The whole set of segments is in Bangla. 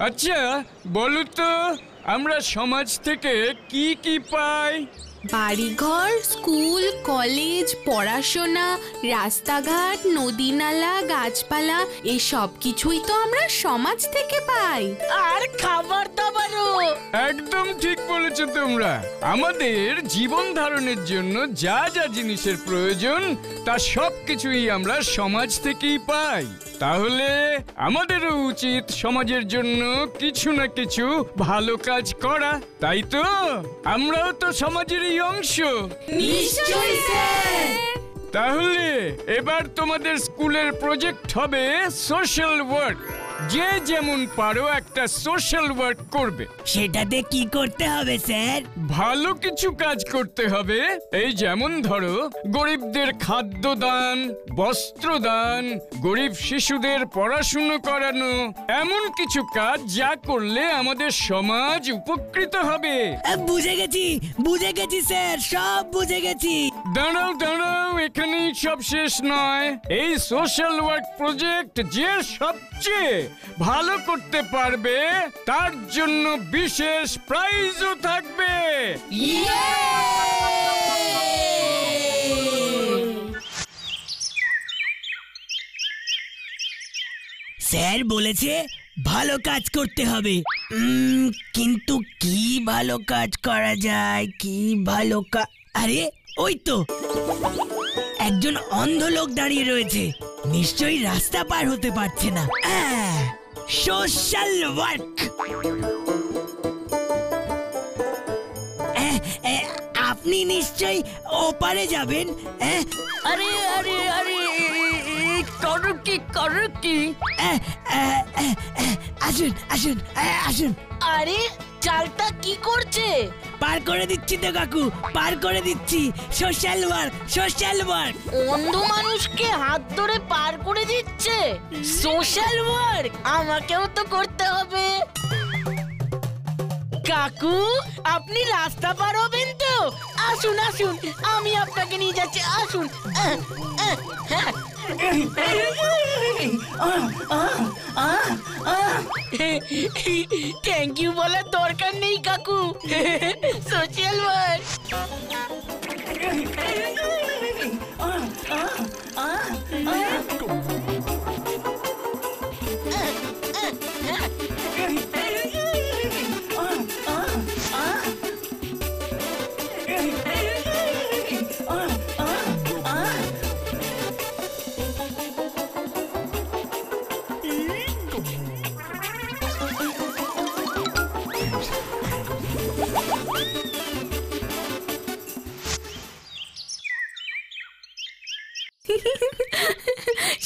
আচ্ছা বলো তো আমরা সমাজ থেকে কি কি পাই? বাড়িঘর, স্কুল, কলেজ, পড়াশোনা, রাস্তাঘাট, নদী নালা, গাছপালা এই সব কিছুই তো আমরা সমাজ থেকে পাই। আর খাবার দাবারও। একদম ঠিক বলেছো তোমরা। আমাদের জীবন ধারণের জন্য যা যা জিনিসের প্রয়োজন তা সব কিছুই আমরা সমাজ থেকেই পাই। তাহলে আমাদেরও উচিত সমাজের জন্য কিছু না কিছু ভালো কাজ করা, তাই তো? আমরাও তো সমাজেরই অংশ। নিশ্চয়ই স্যার। তাহলে এবার তোমাদের স্কুলের প্রজেক্ট হবে সোশ্যাল ওয়ার্ক। যে যেমন পারো একটা সোশ্যাল ওয়ার্ক করবে। সেটাতে কি করতে হবে স্যার? ভালো কিছু কাজ করতে হবে। এই যেমন ধরো গরিবদের খাদ্য দান, বস্ত্র দান, গরিব শিশুদের পড়াশুনো করানো, এমন কিছু কাজ যা করলে আমাদের সমাজ উপকৃত হবে। বুঝে গেছি স্যার, সব বুঝে গেছি। দাঁড়াও দাঁড়াও, এখানেই সব শেষ নয়। এই সোশ্যাল ওয়ার্ক প্রজেক্ট যে সবচেয়ে ভালো করতে পারবে তার জন্য বিশেষ প্রাইজও থাকবে। স্যার বলেছে ভালো কাজ করতে হবে, কিন্তু কি ভালো কাজ করা যায়? কি ভালো আরে ওই তো একজন অন্ধ লোক দাঁড়িয়ে রয়েছে, নিশ্চয়ই রাস্তা পার হতে পারছে না। Social work. আপনি নিশ্চয়ই ওপারে যাবেন। আরে আরে আরে করো কি? আসুন আসুন আসুন। আরে চালটা কি করছে? পার করে দিচ্ছি তো কাকু, পার করে দিচ্ছি। Social work, social work. অন্ধ মানুষকে হাত ধরে পার করে দিচ্ছে সোশ্যাল ওয়ার্ক। আমাকেও তো করতে হবে। কাকু আপনি রাস্তা পার হবেন তো? আসুন আসুন, আমি আপনাকে নিয়ে যাচ্ছি, আসুন। থ্যাংক ইউ বলার দরকার নেই কাকু। Social work.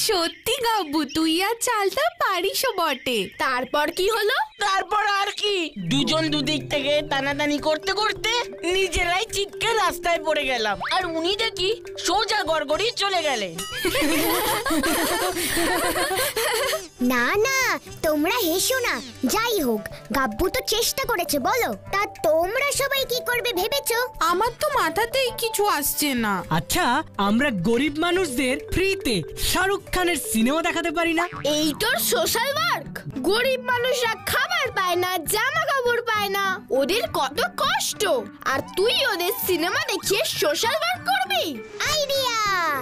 সত্যি গাব্বু, তুই আর চালটা পারিসও বটে। তারপর কি হলো? তারপর আর কি, দুজন দুদিক থেকে টানাটানি করতে করতে নিজেরাই চিৎকে রাস্তায় পড়ে গেলাম, আর উনি দেখি সোজা গড়গড়ি চলে গেলে। না না, তোমরা হেসো না। যাই হোক, গাব্বু তো চেষ্টা করেছে, বলো। তা তোমরা সবাই কি করবে ভেবেছো? আমার তো মাথাতেই কিছু আসছে না। আচ্ছা, আমরা গরিব মানুষদের ফ্রিতে শাহরুখ খানের সিনেমা দেখাতে পারি না? এই তোর সোশ্যাল ওয়ার্ক। গরিব মানুষরা খাবার পায় না, জামা কাপড় পায় না, ওদের কত কষ্ট, আর তুই ওদের সিনেমা দেখিয়ে সোশ্যাল ওয়ার্ক করবি? আইডিয়া!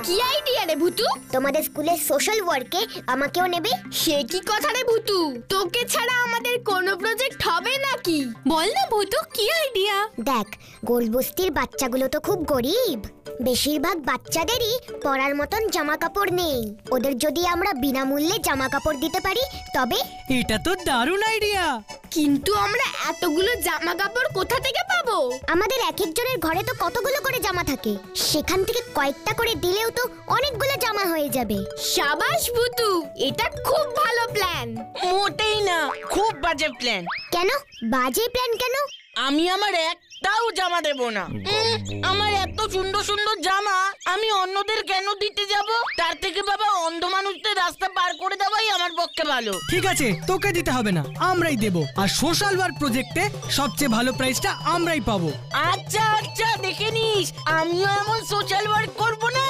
কি আইডিয়া রে ভুতু? তোমাদের স্কুলের সোশ্যাল ওয়ার্কে আমাকেও নেবে? সে কি কথা রে ভুতু, তোকে ছাড়া আমাদের কোনো প্রজেক্ট হবে নাকি? বল না ভুতু, কি আইডিয়া? দেখ, গোলবস্তির বাচ্চাগুলো তো খুব গরিব। বেশিরভাগ বাচ্চাদেরই পরার মতন জামা কাপড় নেই। ওদের যদি আমরা বিনামূল্যে জামা কাপড় দিতে পারি তবে? এটা তো দারুণ আইডিয়া। কিন্তু আমরা এতগুলো জামা কাপড় কোথা থেকে পাবো? আমাদের এক একজনের ঘরে তো কতগুলো করে জামা থাকে, সেখান থেকে কয়েকটা করে দিলেও তো অনেকগুলো জামা হয়ে যাবে। সাবাস ভুতু, এটা খুব ভালো প্ল্যান। মোটেই না, খুব বাজে প্ল্যান। কেন বাজে প্ল্যান কেন? আমি আমার এক একটাও জামা দেব না। আমার এত সুন্দর সুন্দর জামা আমি অন্যদের কেন দিতে যাব? তার থেকে বাবা অন্ধ মানুষদের রাস্তা পার করে দেওয়াই আমার পক্ষে ভালো। ঠিক আছে, তোকে দিতে হবে না, আমরাই দেব। আর সোশ্যাল ওয়ার্ক প্রজেক্টে সবচেয়ে ভালো প্রাইজটা আমরাই পাবো। আচ্ছা আচ্ছা, দেখে নিস আমিও এমন সোশ্যাল ওয়ার্ক করব না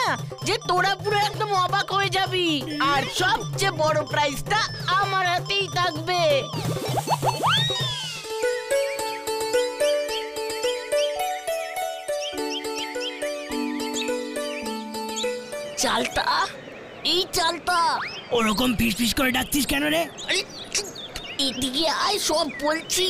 যে তোরা পুরো একদম অবাক হয়ে যাবি। আর সবচেয়ে বড় প্রাইজটা আমার হাতেই থাকবে। চালতা, এই চালতা। ওরকম ফিস ফিস করে ডাকছিস কেন রে? আরে এদিকে আয়, সব বলছি।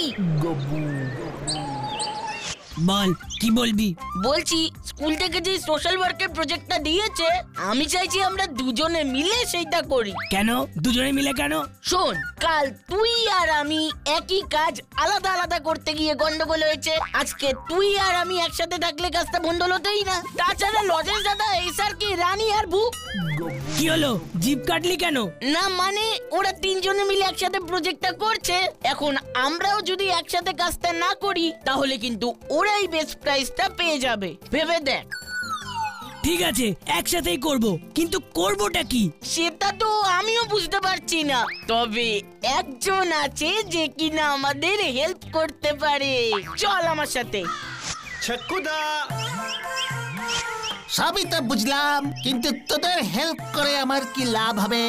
বল, কি বলবি? বলছি স্কুল থেকে যে সোশ্যাল ওয়ার্কের প্রজেক্টটা দিয়েছে, আমি চাইছি আমরা দুজনে মিলে সেইটা করি। কেন দুজনে মিলে কেন? শোন, কাল তুই আর আমি একই কাজ আলাদা আলাদা করতে গিয়ে গন্ডগোল হয়েছে। আজকে তুই আর আমি একসাথে থাকলে কাজটা ভন্ডল হতেই না। তাছাড়া লজের দাদা এই স্যার কি রানী আর ভূপ। কি হলো, জিভ কাটলি কেন? না মানে ওরা তিনজনে মিলে একসাথে প্রজেক্টটা করছে। এখন আমরাও যদি একসাথে কাজটা না করি তাহলে কিন্তু ওরাই বেস্ট প্রাইজটা পেয়ে যাবে। ভেবে দেখ। ঠিক আছে, একসাথেই করব, কিন্তু করবটা কি? সেটা তো আমিও বুঝতে পারছি না, তবে একজন আছে যে কিনা আমাদের হেল্প করতে পারে। চল আমার সাথে। ছক্কুদা, সবই তো বুঝলাম, কিন্তু তোদের হেল্প করে আমার কি লাভ হবে?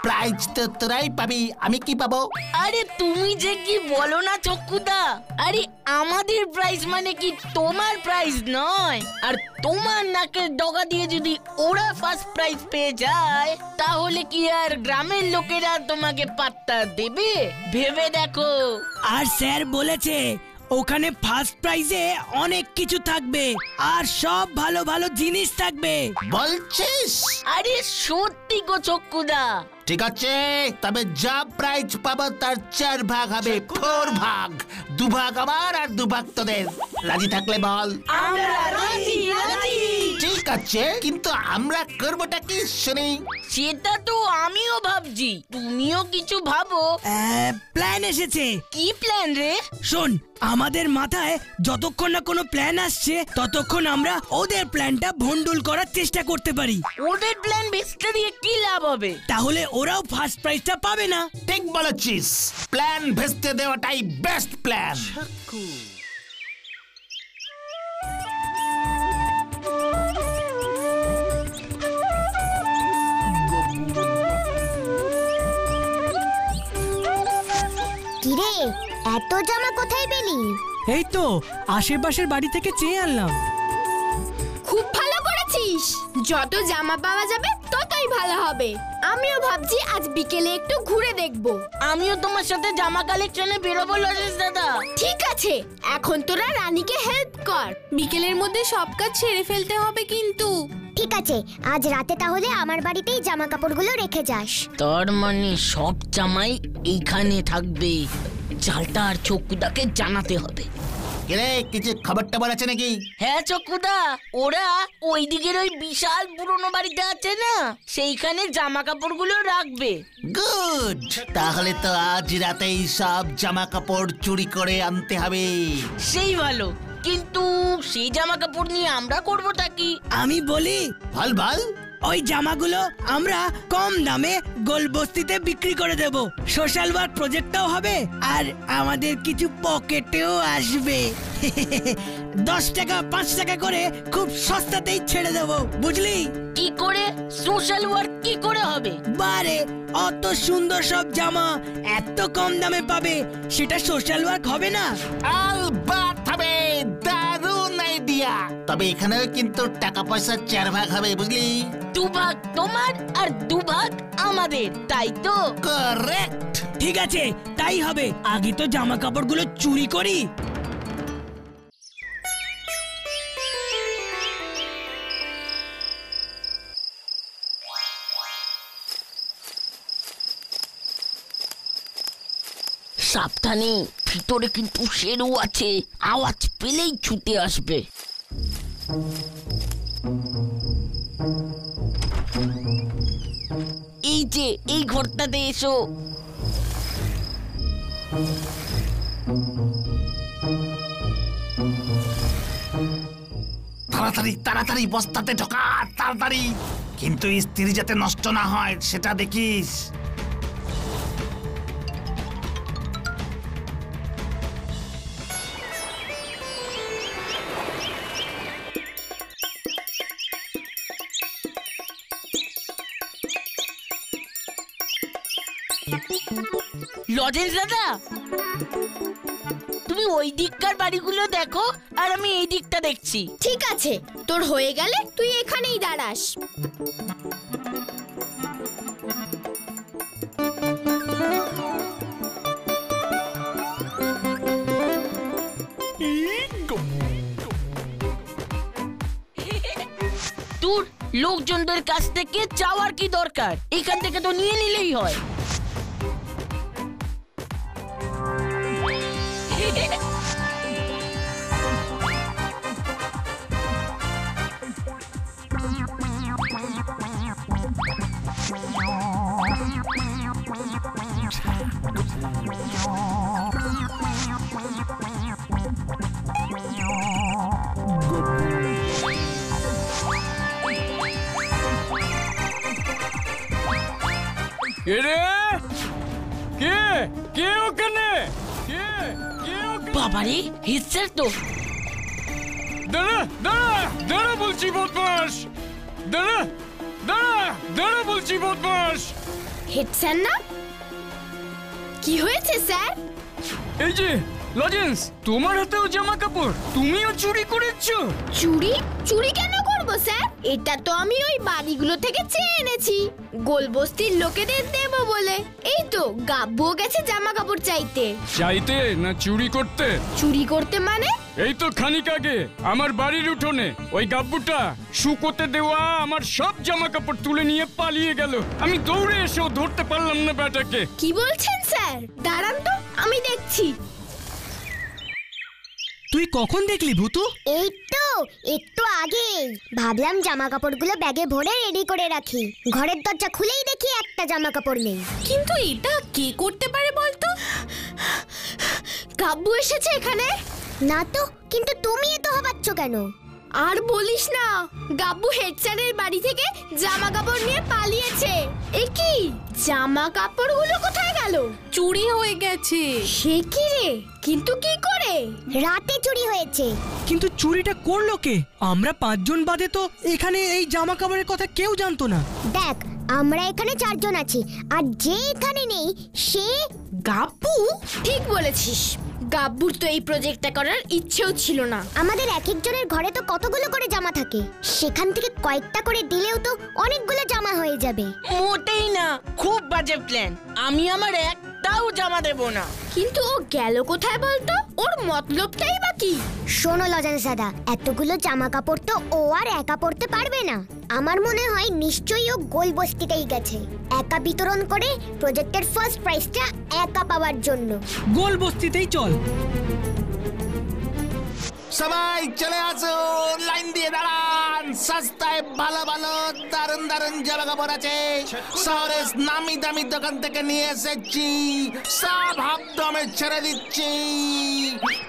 প্রাইজ তো তোরাই পাবি, আমি কি পাবো? আরে তুমি যে কি বলো না চক্কুদা, আরে আমাদের প্রাইজ মানে কি তোমার প্রাইজ নয়। আর তোমার নাকের ডগা দিয়ে যদি ওরা ফার্স্ট প্রাইজ পেয়ে যায় তাহলে কি আর গ্রামের লোকেরা তোমাকে পাত্তা দেবে? ভেবে দেখো। আর স্যার বলেছে ওখানে ফার্স্ট প্রাইজে অনেক কিছু থাকবে, আর সব ভালো ভালো জিনিস থাকবে। বলছিস? আরে সত্যি গো চক্কুদা। ঠিক আছে, তবে যা প্রাইজ পাবো তার 4 ভাগ হবে, 4 ভাগ। 2 ভাগ আমার আর 2 ভাগ তোদের। রাজি থাকলে বল। আমরা রাজি, রাজি। ঠিক আছে, কিন্তু আমরা করবোটা কি শুনি? সেটা তো আমিও ভাবছি, তুমিও কিছু ভাবো। প্ল্যান এসেছে। কি প্ল্যান রে? শোন, আমাদের মাথায় যতক্ষণ না কোনো প্ল্যান আসছে ততক্ষণ আমরা ওদের প্ল্যানটা ভন্ডুল করার চেষ্টা করতে পারি। ওদের প্ল্যান ভেস্তে দিয়ে কি লাভ হবে? তাহলে ওরাও ফার্স্ট প্রাইজটা পাবে না। ঠিক বলেছিস, প্ল্যান ভেস্তে দেওয়াটাই বেস্ট প্ল্যান। কিরে, এত জামা কোথায় পেলি? এই তো আশেপাশের বাড়ি থেকে চেয়ে আনলাম। খুব ভালো করেছিস। যত জামা পাওয়া যাবে ততই ভালো হবে। আমিও ভাবছি আজ বিকেলে একটু ঘুরে দেখব। আমিও তোমার সাথে জামা কালেকশনে বেরোবো লজেশ দাদা। ঠিক আছে, এখন তোরা রানীকে হেল্প কর। বিকেলের মধ্যে সব কাজ ছেড়ে ফেলতে হবে কিন্তু। ঠিক আছে, আজ রাতে তাহলে আমার বাড়িতেই জামা কাপড়গুলো রেখে যাস। তার মানে সব জামাই এইখানে থাকবে। চালটা আর চক্কুদাকে জানাতে হবে। রে, কিছু খবর টবর আছে নাকি? হ্যাঁ চক্কুদা, ওরা ওই দিকের ওই বিশাল পুরনো বাড়িতে আছে না, সেইখানে জামা কাপড়গুলো রাখবে। গুড, তাহলে তো আজ রাতেই সব জামা কাপড় চুরি করে আনতে হবে। সেই ভালো, কিন্তু সেই জামা কাপড় নিয়ে আমরা করবোটা কি? আমি বলি, ভাল ভাল। ওই জামাগুলো আমরা কম দামে গোলবস্তিতে বিক্রি করে দেব। সোশ্যাল ওয়ার্ক প্রজেক্টটাও হবে আর আমাদের কিছু পকেটেও আসবে। 10 টাকা 5 টাকা করে খুব সস্তাতেই ছেড়ে দেব, বুঝলি? কি করে সোশ্যাল ওয়ার্ক কি করে হবে? বারে, অত সুন্দর সব জামা এত কম দামে পাবে, সেটা সোশ্যাল ওয়ার্ক হবে না? আলবাত হবে, দারুণ আইডিয়া। তবে এখানেও কিন্তু টাকা পয়সা 4 ভাগ হবে, বুঝলি? 2 ভাগ তোমার আর 2 ভাগ আমাদের, তাই তো? কারেক্ট। ঠিক আছে, তাই হবে। আগে তো জামা কাপড়গুলো চুরি করি। সাবধানে, ভিতরে কিন্তু শেরু আছে, আওয়াজ পেলেই ছুটে আসবে। এই যে এই ঘরটাতে এসো। তাড়াতাড়ি তাড়াতাড়ি বস্তাতে ঢোকা, তাড়াতাড়ি। কিন্তু ইস্ত্রি যাতে নষ্ট না হয় সেটা দেখিস। লজেন্স দাদা, তুমি ওই দিককার বাড়িগুলো দেখো আর আমি এই দিকটা দেখছি। ঠিক আছে, তোর হয়ে গেলে তুই এখানেই দাঁড়াস। তোর লোকজনদের কাছ থেকে চাওয়ার কি দরকার, এখান থেকে তো নিয়ে নিলেই হয়। কে কে ওখানে? কে কে ওখানে? বাবারে, হিটস্যার তো। দাঁড়া দাঁড়া দাঁড়া বলছি বদমাস, দাঁড়া দাঁড়া দাঁড়া বলছি বদমাস। হেড স্যার না? কি হয়েছে স্যার? এই যে লজেন্স, তোমার হাতেও জামা কাপড়, তুমিও চুরি করেছো। চুরি? চুরি কেন করবো স্যার? এটা তো আমি ওই বাড়িগুলো থেকে চেয়ে এনেছি, গোলবস্তির লোকেদের দেব বলে। এই তো গাব্বুও গেছে জামা কাপড় চাইতে। চাইতে না চুরি করতে? চুরি করতে মানে? এই তো খানিক আগে আমার বাড়ির উঠোনে ওই গাব্বুটা শুকোতে দেওয়া আমার সব জামা কাপড় তুলে নিয়ে পালিয়ে গেল। আমি দৌড়ে এসেও ধরতে পারলাম না ব্যাটাকে। কি বলছেন স্যার? দাঁড়ান তো, আমি দেখছি। তুই কখন দেখলি ভূতু? এই তো একটু আগে ভাবলাম জামা কাপড়গুলো ব্যাগে ভরে রেডি করে রাখি, ঘরের দরজা খুলেই দেখি একটা জামা কাপড় নেই। কিন্তু এটা কে করতে পারে বলতো? গাব্বু এসেছে এখানে? না তো, কিন্তু তুমি এত হাবাচ্ছ কেন? আর বলিস না, গাব্বু হেড স্যারের বাড়ি থেকে জামা কাপড় নিয়ে পালিয়েছে। এ কি, জামা কাপড়গুলো কোথায় গেল? চুরি হয়ে গেছে। সে কি রে? কিন্তু কি করে? রাতে চুরি হয়েছে। কিন্তু চুরিটা করলো কে? আমরা 5 জন বাদে তো এখানে এই জামা কাপড়ের কথা কেউ জানতো না। দেখ, আমরা এখানে 4 জন আছি, আর যে এখানে নেই সে গাব্বু? ঠিক বলেছিস, গাব্বুর তো এই প্রজেক্টটা করার ইচ্ছেও ছিল না। আমাদের এক একজনের ঘরে তো কতগুলো করে জামা থাকে, সেখান থেকে কয়েকটা করে দিলেও তো অনেকগুলো জামা হয়ে যাবে। মোটেই না, খুব বাজে প্ল্যান। আমি আমার একটাও জামা দেব না। কিন্তু ও গেল কোথায় বলতো? ওর মতলবটাই বা কি? শোনো লজেন্স দাদা, এতগুলো জামা কাপড় তো ও আর একা পরতে পারবে না। আমার মনে হয় নিশ্চয়ই ও গোলবস্তিতেই গেছে, একা বিতরণ করে প্রজেক্টের ফার্স্ট প্রাইজটা একা পাওয়ার জন্য। গোলবস্তিতেই চল। সবাই চলে আসুন, লাইন দিয়ে দাঁড়ান। সস্তায় ভালো ভালো দারুন দারুন জামা কাপড় আছে, শহরের নামি দামি দোকান থেকে নিয়ে এসেছি, সব হাফ দামে ছেড়ে দিচ্ছি।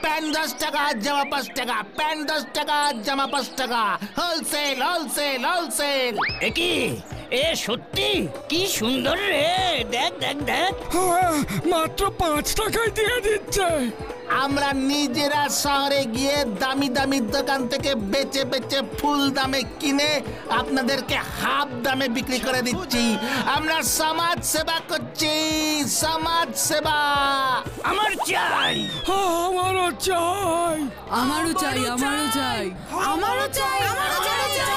প্যান্ট 10 টাকা, জামা 5 টাকা, প্যান্ট 10 টাকা, জামা 5 টাকা, হোলসেল হোলসেল হোলসেল। একি এ সত্যি কি সুন্দর রে, দেখ দেখ দেখ। মাত্র 5 টাকায় দিয়ে দিচ্ছে। আমরা নিজেরা শহরে গিয়ে দামি দামি দোকান থেকে বেচে বেচে ফুল দামে কিনে আপনাদেরকে হাফ দামে বিক্রি করে দিচ্ছি। আমরা সমাজ সেবা করছি, সমাজ সেবা। আমার চাই, আমারও চাই, আমারও চাই, আমারও চাই, আমারও চাই, আমারও চাই,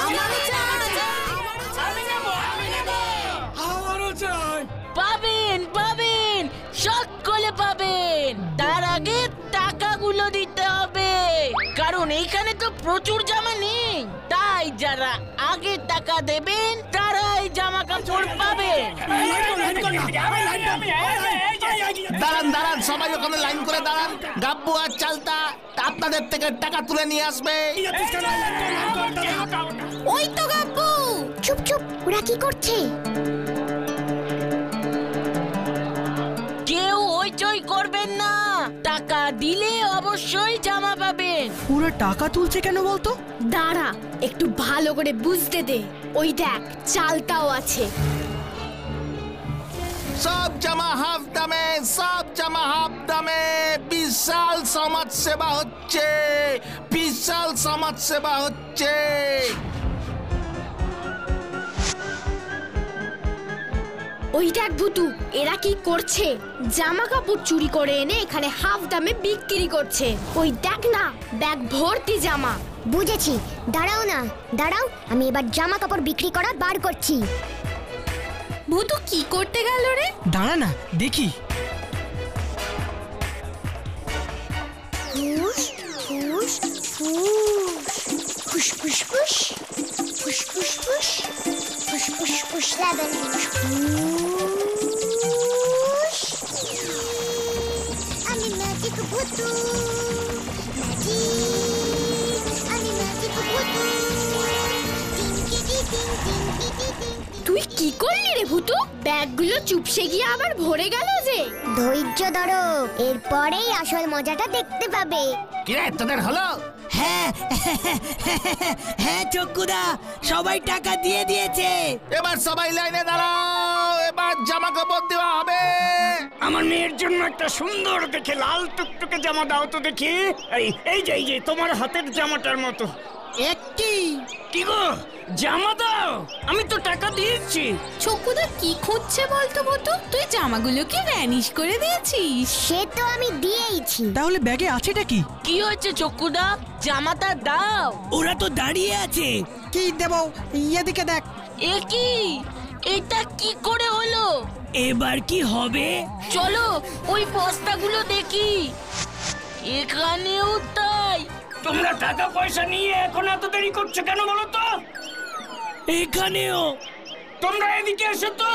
আমারও চাই। আমারও চাই। পাবেন পাবেন, সকলে পাবেন। তার আগে টাকাগুলো দিতে হবে, কারণ এইখানে তো প্রচুর জামা নেই। তাই যারা আগে টাকা দেবেন তারাই জামা কাপড় পাবেন। দাঁড়ান দাঁড়ান, সবাই ওখানে লাইন করে দাঁড়ান। গাব্বু আর চালতা আপনাদের থেকে টাকা তুলে নিয়ে আসবে। ওই তো গাব্বু। চুপ চুপ, ওরা কি করছে? কেউ হইচই করবেন না, টাকা দিলে অবশ্যই জামা পাবেন। ওরা ওরা টাকা তুলছে কেন বলতো? দাঁড়া, একটু ভালো করে বুঝতে দে। ওই দেখ, চালটাও আছে। সব জামা হাফ দামে, সব জামা হাফ দামে। বিশাল সমাজ সেবা হচ্ছে, বিশাল সমাজ সেবা হচ্ছে। ওই দেখ ভুতু, এরা কি করছে? জামা কাপড় চুরি করে এনে এখানে হাফ দামে বিক্রি করছে। ওই দেখ না, ব্যাগ ভর্তি জামা। বুঝেছি, দাঁড়াও না, দাঁড়াও, আমি এবার জামা কাপড় বিক্রি করা বার করছি। ভুতু কি করতে গেল রে? দাঁড়া না, দেখি। ফুস ফুস ফুস ফুস ফুস ফুস ফুস ফুস ফুস ফুস ফুস লাগান ফুস। আমি ম্যাজিক ভুতু, ম্যাজিক, আমি ম্যাজিক ভুতু। তুই কি করলি রে ভুতু? ব্যাগগুলো চুপসে গিয়ে আবার ভরে গেল যে। ধৈর্য ধরো, এরপরেই আসল মজাটা দেখতে পাবে। কিরে, তোদের হলো? হ্যাঁ হ্যাঁ চক্কুদা, সবাই টাকা দিয়ে দিয়েছে। এবার সবাই লাইনে দাঁড়াও, এবার জামা কাপড় দেওয়া হবে। আমার মেয়ের জন্য একটা সুন্দর দেখে লাল টুকটুকে জামা দাও তো দেখি। এই যে তোমার হাতের জামাটার মতো। কি গো, জামা দাও, আমি তো টাকা দিয়েছি। চকুদা কি খুঁজছে বলতো ভুতু? তুই জামাগুলোকে ভ্যানিশ করে দিয়েছিস? সে তো আমি দিয়েইছি। তাহলে ব্যাগে আছেটা কি? কি হচ্ছে চক্কুদা? জামাটা দাও। ওরা তো দাঁড়িয়ে আছে। কি দেব? এদিকে দেখ। এ কি? এটা কি করে হলো? এবার কি হবে? চলো ওই বস্তাগুলো দেখি। এখানেও তাই। তোমরা টাকা পয়সা নিয়ে এখন এত দেরি করছো কেন বলো তো? এখানেও। তোমরা এদিকে এসো তো।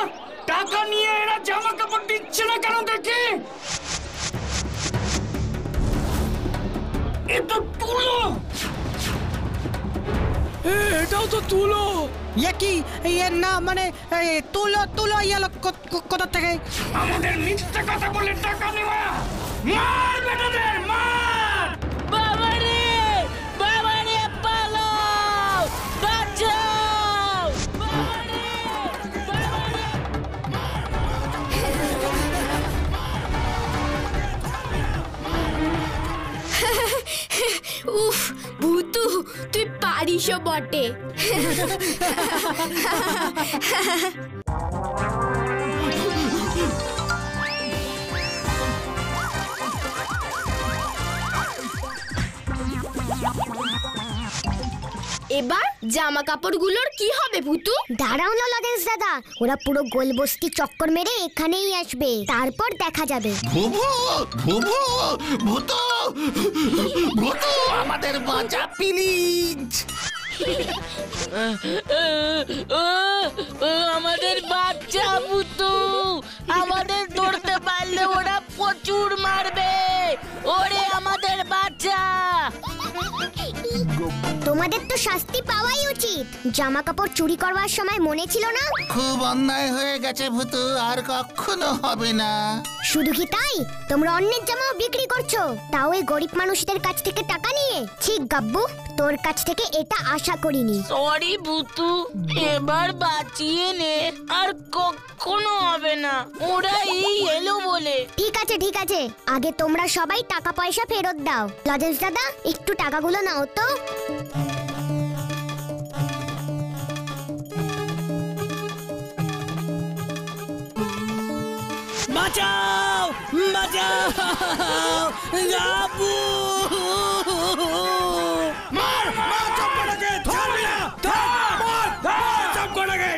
টাকা নিয়ে এরা জামা কাপড় দিচ্ছে না কেন দেখি। এ তো তুলো। এটাও তো তুলো। কি না, মানে তুলো তুলো ইয়ালো কোথা থেকে? আমাদের মিথ্যা কথা বলে টাকা নেওয়া। মার বেটাদের, মার। বাবারে, বাবারে, পালাও, বাঁচাও। বাবারে, বাবারে। উফ ভুতু, তুই পারিসও বটে। এবার জামা কাপড়গুলোর কি হবে ভুতু? দাঁড়াও না লজেন্স দাদা, ওরা পুরো গোলবস্তি চক্কর মেরে এখানেই আসবে, তারপর দেখা যাবে। ভুভু, ভুভু, ভূতু, ভূতু, আমাদের বাঁচা প্লিজ। আমাদের বাচ্চা ভুতু, আমাদের ধরতে পারলে ওরা প্রচুর মারবে। ওরে আমাদের বাচ্চা। তোমাদের তো শাস্তি পাওয়াই উচিত। জামা কাপড় চুরি করবার সময় মনে ছিল না? খুব অন্যায় হয়ে গেছে ভূতু, আর কখনো হবে না। শুধু কি তাই, তোমরা অন্যের জামাও বিক্রি করছো, তাও এই গরিব মানুষদের কাছ থেকে টাকা নিয়ে। ঠিক গাব্বু, তোর কাছ থেকে এটা আশা করিনি। সরি ভুতু, এবার বাঁচিয়ে নে, আর কখনো হবে না। ওরা এই এলো বলে। ঠিক আছে ঠিক আছে, আগে তোমরা সবাই টাকা পয়সা ফেরত দাও। লজেন্স দাদা, একটু টাকাগুলো নাও তো। বাঁচাও, বাঁচাও, গাবু। মার, মার চক্করটাকে, ছাড়বি না। মার, মার চক্করটাকে।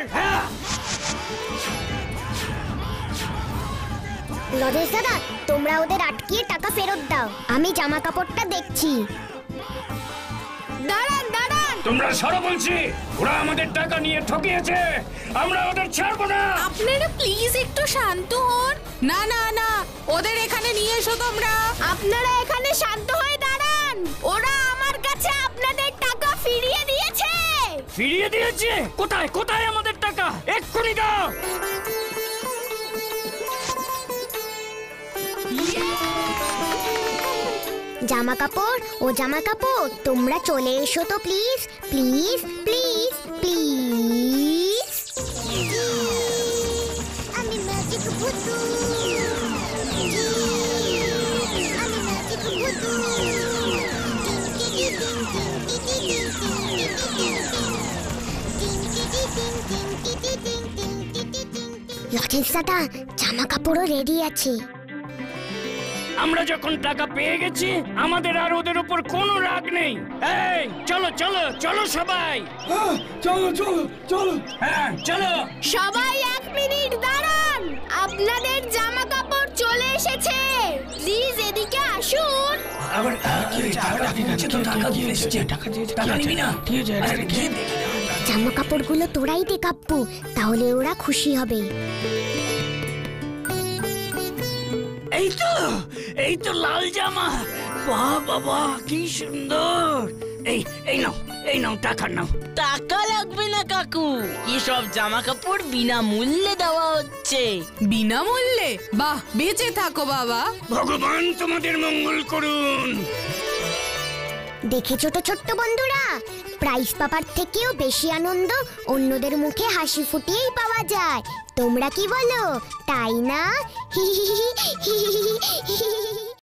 লজেন্স দাদা, তোমরা ওদের আটকিয়ে টাকা ফেরত দাও, আমি জামা কাপড়টা দেখছি। দাঁড়ান দাঁড়ান, তোমরা সরো বলছি। ওরা আমাদের টাকা নিয়ে ঠকিয়েছে, আমরা ওদের ছাড়বো না। আপনারা প্লিজ একটু শান্ত হন। না না না, ওদের এখানে নিয়ে এসো তোমরা। আপনারা এখানে শান্ত হয়ে দাঁড়ান। ওরা আমার কাছে আপনাদের টাকা ফিরিয়ে দিয়েছে। ফিরিয়ে দিয়েছে? কোথায় কোথায় আমাদের টাকা? এক্ষুনি দাও। জামা কাপড় ও জামা কাপড়, তোমরা চলে এসো তো প্লিজ প্লিজ প্লিজ প্লিজ। আমি ম্যাজিক ভূতু, আমি ম্যাজিক ভূতু। লজেন্স দাদা, জামা কাপড়ও রেডি আছে। আমরা যখন টাকা পেয়ে গেছি আমাদের আর ওদের উপর কোনো রাগ নেই। এই চলো চলো চলো সবাই, চলো চলো চলো। হ্যাঁ চলো। সবাই 1 মিনিট দাঁড়ান, আপনাদের জামা কাপড় চলে এসেছে, প্লিজ এদিকে আসুন। আবার টাকা দিয়ে এসেছে, টাকা নিবি না? ঠিক আছে, জামা কাপড়গুলো তোরাই দে কাপ্পু, তাহলে ওরা খুশি হবে। এই তো লাল জামা, বাহ বাবা কি সুন্দর। এই নাও টাকা নাও। টাকা লাগবে না কাকু, এসব জামা কাপড় বিনামূল্যে দেওয়া হচ্ছে। বিনামূল্যে? বাহ, বেঁচে থাকো বাবা। ভগবান তোমাদের মঙ্গল করুন। দেখে ছোট ছোট্ট বন্ধুরা, প্রাইজ পাবার থেকেও বেশি আনন্দ অন্যদের মুখে হাসি ফুটিয়েই পাওয়া যায়। তোমরা কি বলো, তাই না?